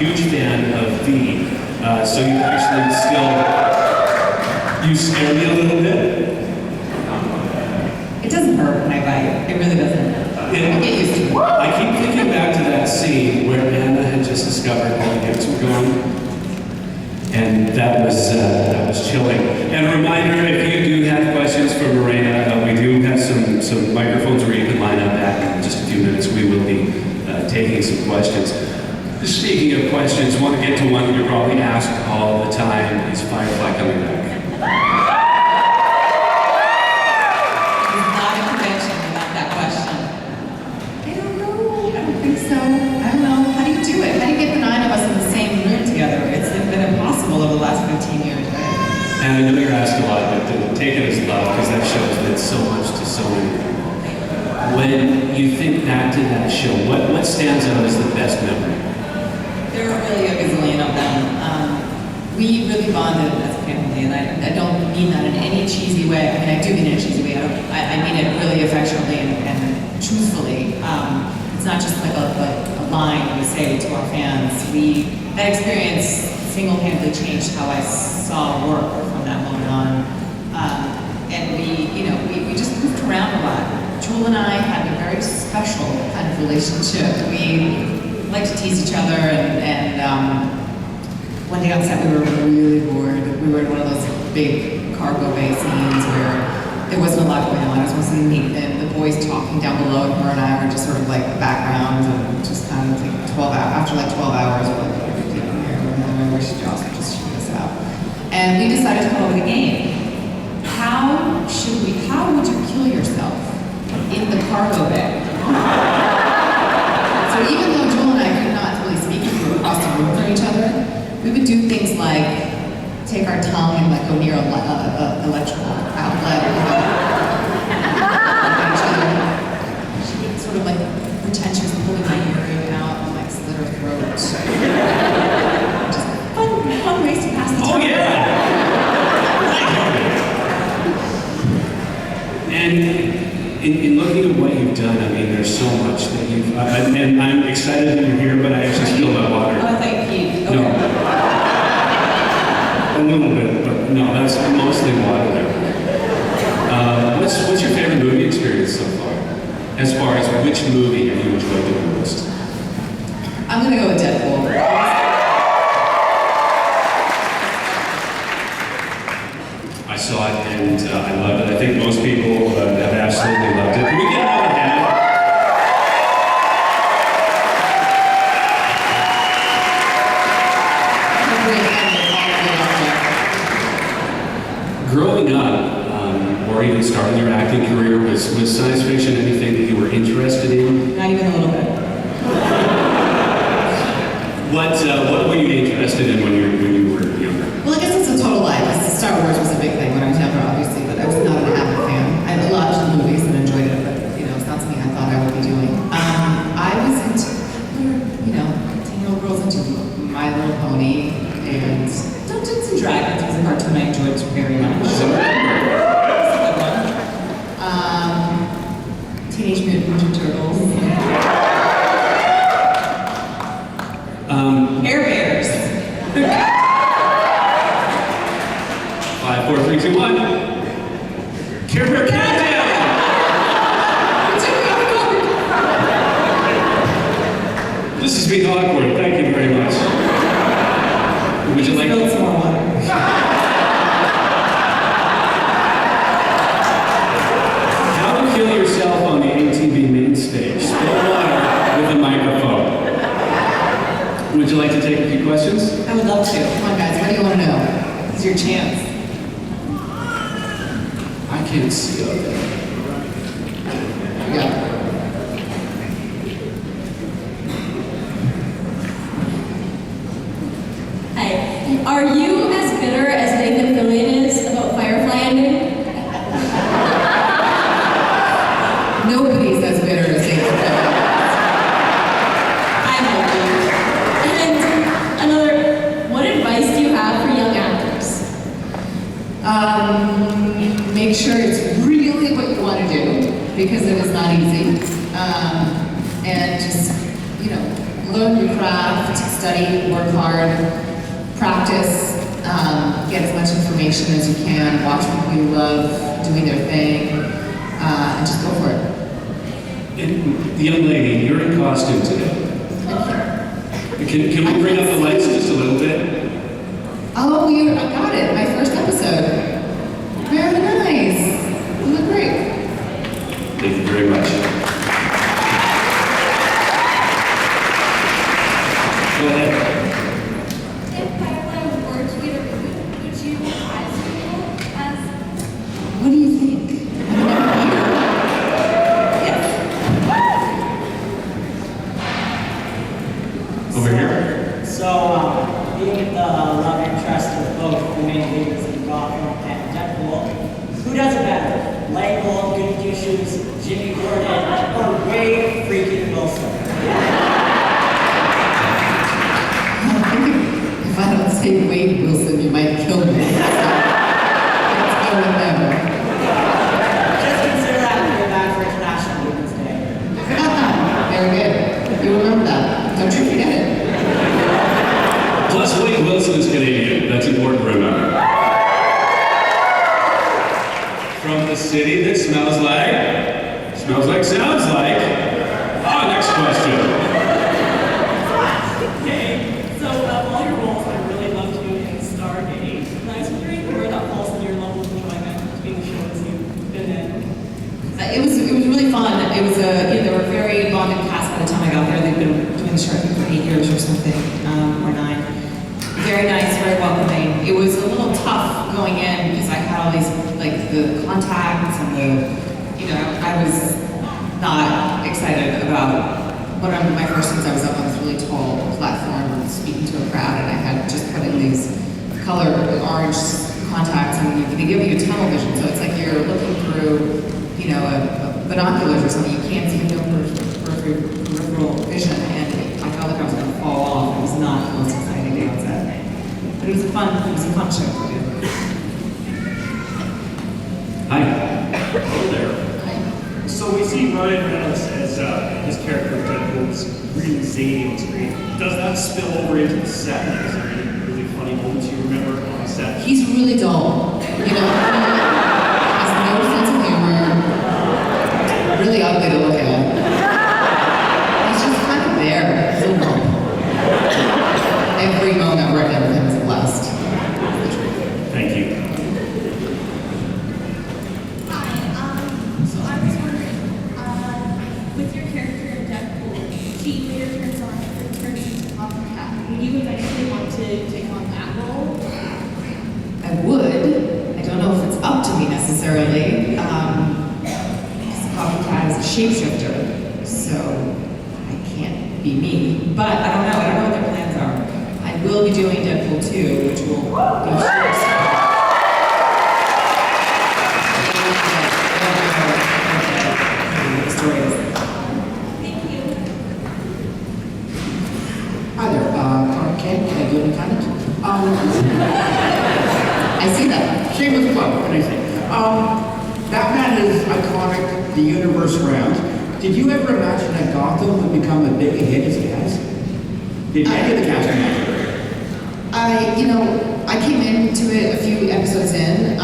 huge fan of V. So you actually you scare me a little bit. It doesn't hurt when I bite. It really doesn't. I get used to it. I keep thinking back to that scene where Anna had just discovered all the gifts were gone. And that was chilling. And a reminder, if you do have questions for Morena, we do have some microphones where you can line up back in just a few minutes. We will be taking some questions. Speaking of questions, want to get to one that you're probably asked all the time. Is Firefly coming back? It's not a convention without that question. I don't know. I don't think so. I don't know. How do you do it? How do you get the 9 of us in the same room together? It's been impossible over the last 15 years, right? And I know you're asked a lot, but take it as love, because that show has meant so much to so many people. When you think back to that show, what stands out as the best memory? There are really a gazillion of them. We really bonded as a family, and I don't mean that in any cheesy way. I mean, I do mean it in a cheesy way. I mean it really affectionately and truthfully. It's not just like a line we say to our fans. That experience single-handedly changed how I saw work from that moment on. And we just moved around a lot. Jewel and I had a very special kind of relationship. We like to tease each other, and one day on set we were really bored. We were in one of those big cargo bay scenes where there wasn't a lot going on. I was mostly me and the boys talking down below, and her and I were just sort of like the background, and just kind of like after 12 hours, we're like, what are we doing here? And we should also just shoot this out. And we decided to come up with a game. How would you kill yourself in the cargo bay? So even though Jewel and I could not really speak across the room from each other, we would do things like take our tongue and like go near an electrical outlet and each other. She would sort of like pretend she was pulling my earring out and like slit her throat. Just fun ways to pass the time. Oh yeah! And in looking at what you've done, I mean, there's so much that you've... and I'm excited that you're here, but I actually spilled my water. Oh, thank you. Okay. No. A little bit, but no, that's mostly water there. What's your favorite movie experience so far? As far as which movie have you enjoyed the most? I'm going to go with Deadpool. I saw it and I loved it. I think most people have absolutely loved it. Can we get another hand? Growing up, or even starting your acting career, was science fiction anything that you were interested in? Not even a little bit. What were you interested in when you were younger? Well, I guess it's a total lie, because Star Wars was a big thing when I was younger, obviously, but I was not an avid fan. I loved the movies and enjoyed it, but, it's not something I thought I would be doing. I was into, 10-year-old girls into My Little Pony, and Dungeons and Dragons was a cartoon I enjoyed very much. Teenage Mutant Ninja Turtles. Air Bears. 5, 4, 3, 2, 1. Care Bear Countdown! This has been awkward. Thank you very much. Would you like to some more water? How to kill yourself on the ATV main stage? Spill water with a microphone. Would you like to take a few questions? I would love to. Come on, guys. What do you want to know? This is your chance. I can't see out there. Yeah. Hi. Are you as bitter as Nathan Fillion is about Firefly ending? Nobody's as bitter as Nathan Fillion. I hope you. And another, what advice do you have for young actors? Make sure it's really what you want to do, because it is not easy. And just, learn hone your craft, study, work hard, practice, get as much information as you can, watch people you love doing their thing, and just go for it. And the young lady, you're in costume today. Can we bring up the lights just a little bit? Oh, I got it. My first episode. Very nice. You look great. Thank you very much. Go ahead. If Firefly were to get a reboot, would you advise people as What do you think? Yes. Over here. So, being the love interest of both the main leaders in Gotham and Deadpool, who does it better? Langell, Goody Two Shoes, Jimmy Gordon, or Wade freaking Wilson? If I don't say Wade Wilson, you might kill me. Let's go with them. Just consider that when you're back for International Women's Day. Very good. You remember that. Don't you forget it. Plus, Wade Wilson is Canadian. That's important to remember. From the city that smells like, sounds like. Ah, next question. Okay, so of all your roles, I really loved you in Stargate. And I was wondering where that falls in your level of enjoyment between the shows you've been in. It was really fun. It was they were a very bonded cast by the time I got there. They've been doing the show I think for 8 years or something, or 9. Very nice, very welcoming. It was a little tough going in because I had all these like the contacts and I was not excited about one of my first things. I was up on this really tall platform and speaking to a crowd, and I had just put in these color orange contacts, and they give you television, so it's like you're looking through, a binoculars or something. You can't see no peripheral vision, and I felt like I was going to fall off. It was not the most exciting day on set, but it was a fun show to do. Hi. Hello there. So we see Ryan Reynolds as his character Deadpool is really zany on screen. Does that spill over into the set? Like, is there any really funny moments you remember on set? He's really dull. He has no sense of humor. Really ugly to look at. He's just kind of there. He's a lump. Every moment working with him is blessed. Thank you. Hi, so I was wondering, with your character in Deadpool, she later turns into Copycat. Would you eventually want to take on that role? I would. I don't know if it's up to me necessarily. Because Copycat is a shapeshifter, so I can't be me. But I don't know. I don't know what their plans are. I will be doing Deadpool 2, which will be short. Thank you. Hi there, Ken, can I do any comment? I see that. Shameless plug, what can I say? Batman is iconic, the universe round. Did you ever imagine that Gotham would become a big hit as it has? Did any of the cast imagine? I came into it a few episodes in.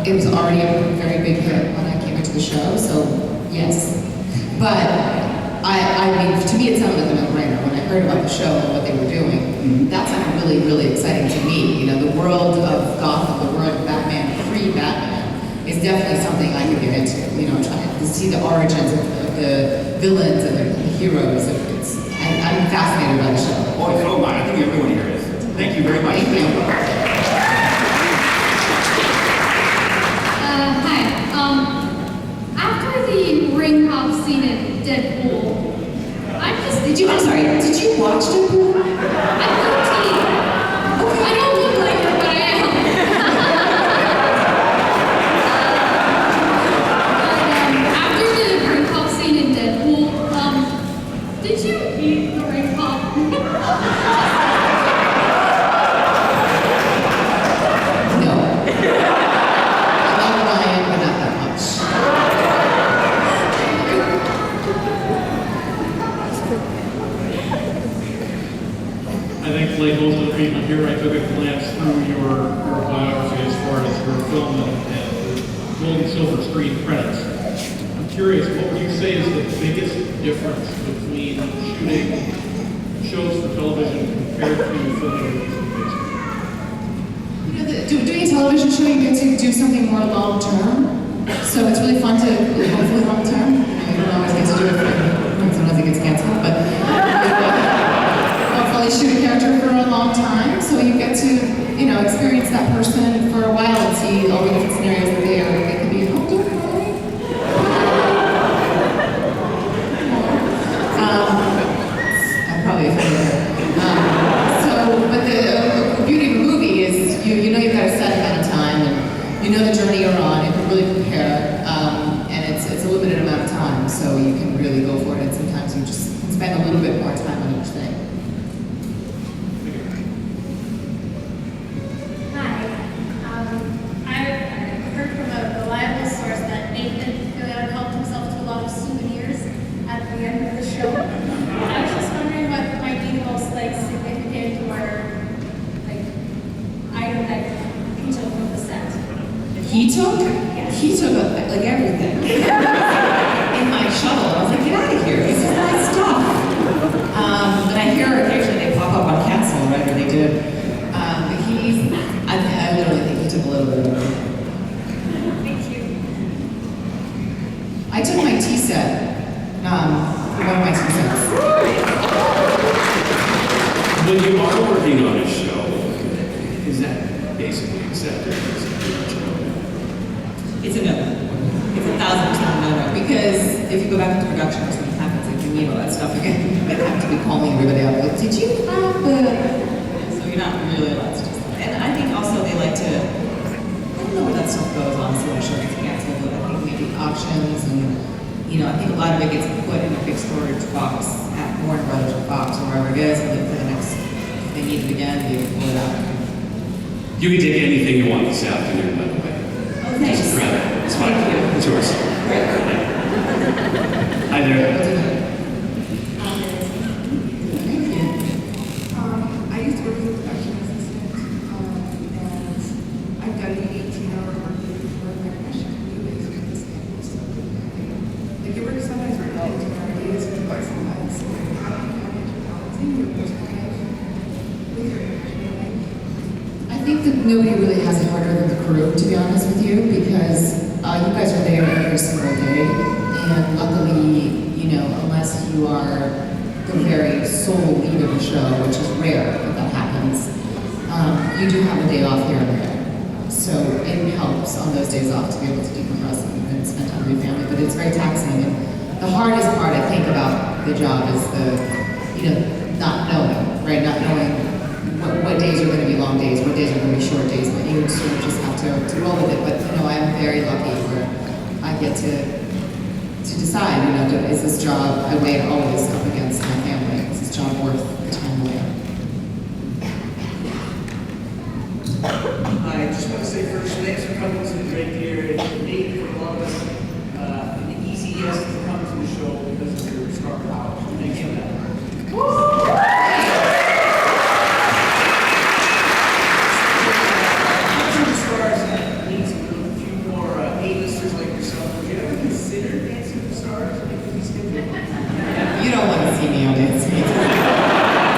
It was already a very big hit when I came into the show, so yes. But I mean, to me, it sounded like a no-brainer when I heard about the show and what they were doing. That sounded really, really exciting to me. The world of Gotham, the world of Batman, pre-Batman, is definitely something I could get into. Trying to see the origins of the villains and the heroes. I'm fascinated by the show. Oh, so am I. I think everyone here is. Thank you very much. Thank you. Hi. After the ring hop scene in Deadpool, I'm Did you watch Deadpool? I'm 13. Okay. I don't look like her, but I am. After the ring hop scene in Deadpool, did you eat the ring hop? No. I love Ryan, but not that much. I think like most of the people here, I took a glance through your biography as far as your film and gold and silver screen credits. I'm curious, what would you say is the biggest difference between shooting shows for television compared to filming movies on the big screen? You know, doing a television show, you get to do something more long-term. So it's really fun to, hopefully long-term. You don't always get to do it for, sometimes it gets canceled, but hopefully shoot a character for a long time. So you get to, you know, experience that person for a while and see all the different scenarios that they could be. Oh, don't cry. I'm probably offended her. But the beauty of a movie is you know you've got a set amount of time and you know the journey you're on. You can really prepare, and it's a limited amount of time, so you can really go for it. And sometimes you just can spend a little bit more time on each thing. Hi. I've heard from a reliable source that Nathan Fillion helped himself to a lot of souvenirs at the end of the show. I was just wondering what might be the most significant or item that he took from the set. He took? He took everything. In my shuttle. I was like, get out of here. This is nice stuff. But I hear occasionally they pop up on Castle, right? Or they did. But I literally think he took a little bit of everything. Thank you. I took my tea set. One of my tea sets. When you are working on a show, is that basically accepted? It's a no. It's 1,000% a no. Because if you go back into production or something happens, like you need all that stuff again, you have to be calling everybody out. Like, did you have the... So you're not really allowed to do stuff. And I think also they like to... I don't know where that stuff goes, honestly, when a show gets canceled, but I think maybe auctions and... You know, I think a lot of it gets put in a big storage box at Warner Brothers or Fox or wherever it is, and then for the next... If they need it again, they pull it out. You can take anything you want this afternoon, by the way. Oh, thanks. Just grab it. It's fine. It's yours. Great. Hi there. Thank you. I used to work as a production assistant, and I've done the 18-hour work week before, and my question to you is with the schedule so like you work sometimes for 18-hour days, but sometimes how do you manage balancing your personal life with your professional life? I think that nobody really has it harder than the crew, to be honest with you, because you guys are there every single day, and luckily, you know, unless you are the very sole lead of the show, which is rare that that happens, you do have a day off here and there. So it helps on those days off to be able to decompress and spend time with your family, but it's very taxing. And the hardest part, I think, about the job is the, you know, not knowing, right? Not knowing what days are going to be long days, what days are going to be short days, but you sort of just have to roll with it. But, you know, I'm very lucky where I get to decide, you know, is this job I weigh it always up against my family.